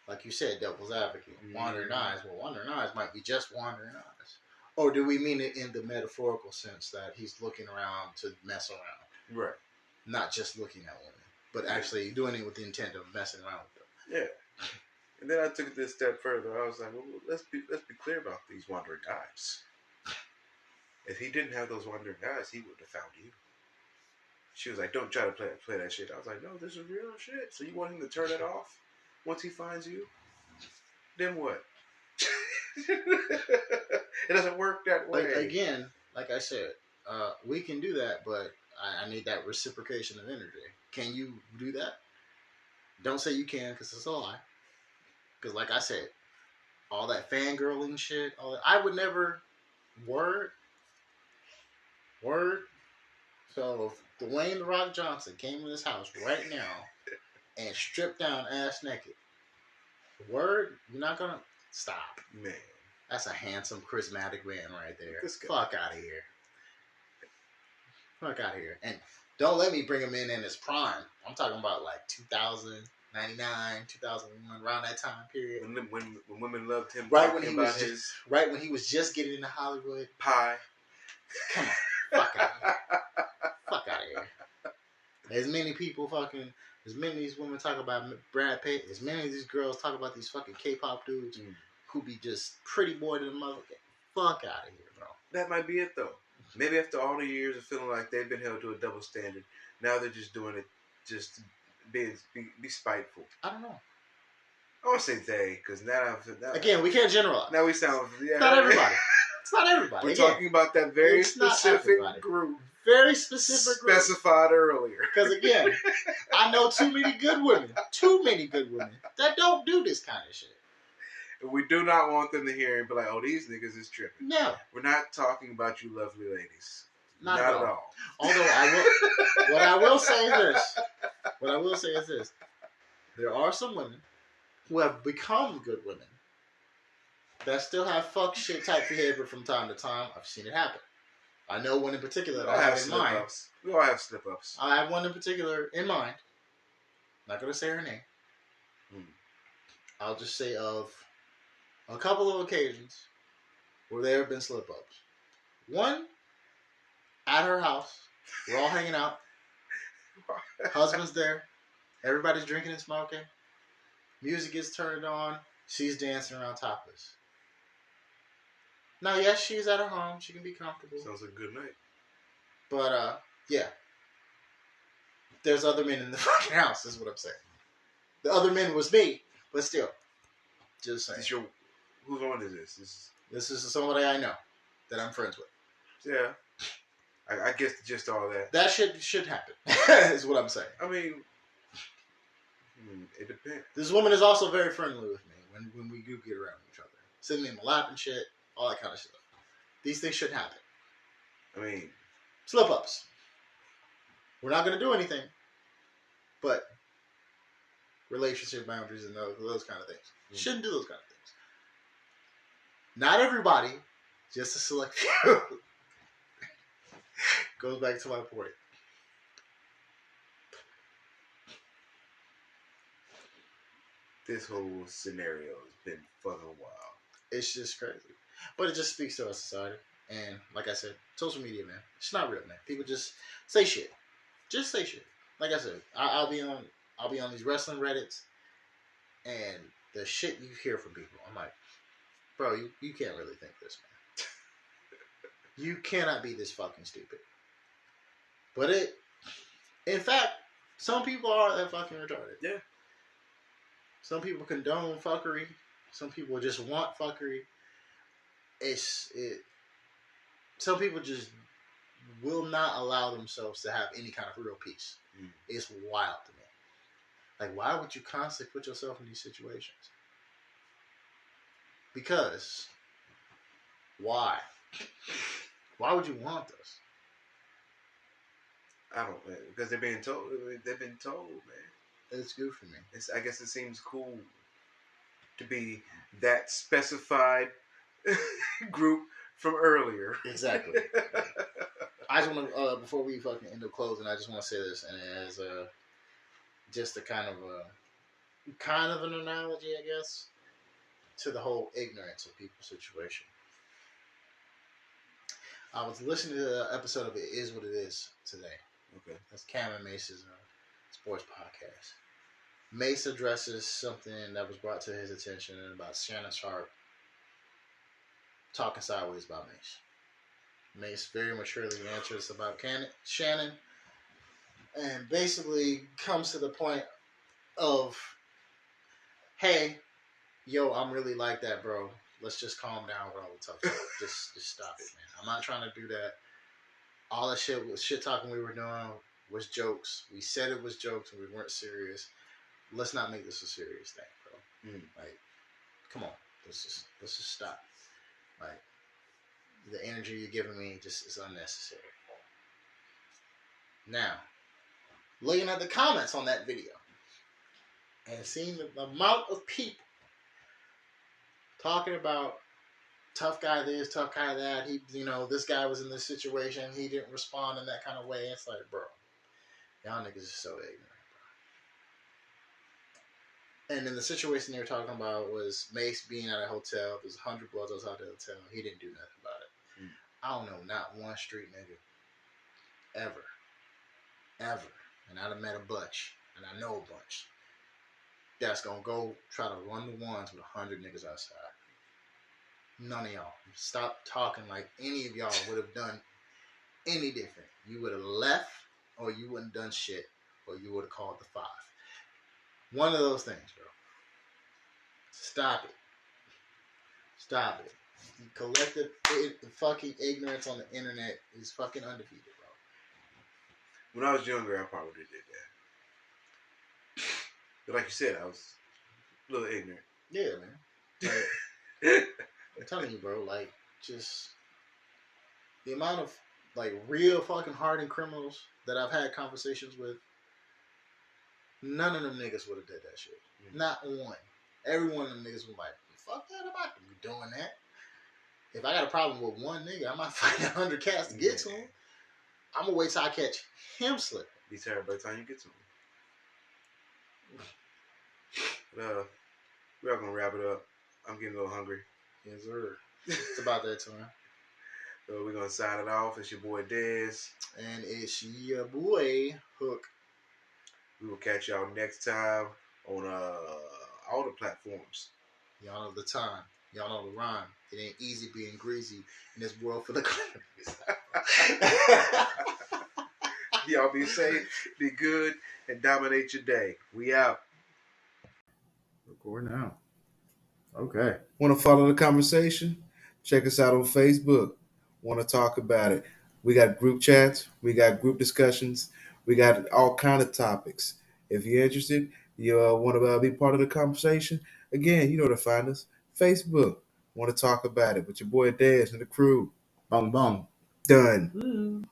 Like you said, devil's advocate, wandering eyes. Well, wandering eyes might be just wandering eyes. Or do we mean it in the metaphorical sense that he's looking around to mess around?
Right.
Not just looking at women, but actually doing it with the intent of messing around with them.
Yeah. And then I took it this step further. I was like, well, let's be clear about these wandering eyes. If he didn't have those wandering eyes, he would have found you. She was like, don't try to play that shit. I was like, no, this is real shit. So you want him to turn it off once he finds you? Then what? It doesn't work that way.
Again, like I said, we can do that, but I need that reciprocation of energy. Can you do that? Don't say you can, because it's a lie. Because like I said, all that fangirling shit, I would never, word. So if Dwayne "The Rock" Johnson came in this house right now and stripped down ass naked, word, you're not gonna stop.
Man.
That's a handsome, charismatic man right there.
Fuck
out of here. Fuck out of here. And don't let me bring him in his prime. I'm talking about like 2099, 2001, around that time period.
When women loved him,
right when he was just getting into Hollywood.
Pie.
Come on, fuck out of here. Fuck out of here. As many of these women talk about Brad Pitt, as many of these girls talk about these fucking K-pop dudes who be just pretty boy to the mother. Fuck out of here, bro.
That might be it though. Maybe after all the years of feeling like they've been held to a double standard, now they're just doing it just to be spiteful.
I don't know.
I want to say they, because now
again, we can't generalize.
Now we sound
not everybody. It's not everybody.
We're talking about that very specific group.
Very specific group.
Specified earlier.
Because again, I know too many good women that don't do this kind of shit.
We do not want them to hear and be like, oh, these niggas is tripping.
No.
We're not talking about you lovely ladies.
Not at all. Although what I will say is this. There are some women who have become good women that still have fuck shit type behavior from time to time. I've seen it happen. I know one in particular that I have in mind.
We all have slip-ups.
I have one in particular in mind. Not going to say her name. I'll just say of a couple of occasions where there have been slip-ups. One, at her house. We're all hanging out. Husband's there. Everybody's drinking and smoking. Music gets turned on. She's dancing around topless. Now, yes, she's at her home. She can be comfortable.
Sounds like a good night.
But, yeah. There's other men in the fucking house, is what I'm saying. The other men was me, but still. Just saying.
Whose one is this?
This is somebody I know that I'm friends with.
Yeah. I guess just all that.
That should happen, is what I'm saying.
I mean, it depends.
This woman is also very friendly with me when we do get around each other. Sitting in my lap and shit, all that kind of stuff. These things should happen.
I mean,
slip-ups. We're not going to do anything, but relationship boundaries and those kind of things. Shouldn't do those kind of things. Not everybody, just a select few. Goes back to my point.
This whole scenario has been fucking wild.
It's just crazy. But it just speaks to our society. And like I said, social media, man. It's not real, man. People just say shit. Just say shit. Like I said, I'll be on these wrestling Reddits, and the shit you hear from people, I'm like, bro, you can't really think this, man. You cannot be this fucking stupid. But in fact, some people are that fucking retarded.
Yeah.
Some people condone fuckery. Some people just want fuckery. It. Some people just will not allow themselves to have any kind of real peace. It's wild to me. Like, why would you constantly put yourself in these situations? Because why? Why would you want this?
I don't, man, because they're being told. They've been told, man.
It's good for me.
I guess it seems cool to be that specified group from earlier.
Exactly. I just want to, before we fucking end up closing, I just want to say this, and as just a kind of an analogy, I guess, to the whole ignorance of people's situation. I was listening to an episode of It Is What It Is today.
Okay.
That's Cam and Mace's sports podcast. Mace addresses something that was brought to his attention about Shannon Sharp talking sideways about Mace. Mace very maturely answers about Shannon and basically comes to the point of, hey, yo, I'm really like that, bro. Let's just calm down with all the tough talk. Just stop it, man. I'm not trying to do that. All the shit talking we were doing was jokes. We said it was jokes and we weren't serious. Let's not make this a serious thing, bro. Like, come on. Let's just stop. Like, the energy you're giving me just is unnecessary. Now, looking at the comments on that video and seeing the amount of people talking about tough guy this, tough guy that, this guy was in this situation, he didn't respond in that kind of way. It's like, bro, y'all niggas is so ignorant, bro. And then the situation they were talking about was Mace being at a hotel. There's 100 bloods outside the hotel. He didn't do nothing about it. I don't know, not one street nigga ever. And I've met a bunch, and I know a bunch, that's gonna go try to run the ones with 100 niggas outside. None of y'all. Stop talking like any of y'all would have done any different. You would have left, or you wouldn't done shit, or you would have called the 5. One of those things, bro. Stop it. Collective fucking ignorance on the internet is fucking undefeated, bro.
When I was younger, I probably did that. But like you said, I was a little ignorant.
Yeah, man. Like, I'm telling you, bro, like, just the amount of, like, real fucking hardened criminals that I've had conversations with, none of them niggas would have did that shit. Not one. Every one of them niggas was like, fuck that, I'm not gonna be doing that. If I got a problem with one nigga, I might find 100 cats to get to him. I'm gonna wait till I catch him slipping.
Be terrible by the time you get to him. But, we're all gonna wrap it up. I'm getting a little hungry.
Yes, sir. It's about that time.
So we're gonna sign it off. It's your boy Dez.
And it's your boy Hook.
We will catch y'all next time on all the platforms.
Y'all know the time. Y'all know the rhyme. It ain't easy being greasy in this world full of criminals.
Y'all be safe, be good, and dominate your day. We out.
Record now. Okay.
Want to follow the conversation? Check us out on Facebook. Want to talk about it? We got group chats. We got group discussions. We got all kind of topics. If you're interested, you want to be part of the conversation, again, you know where to find us. Facebook. Want to talk about it with your boy Dez and the crew.
Bong bong.
Done.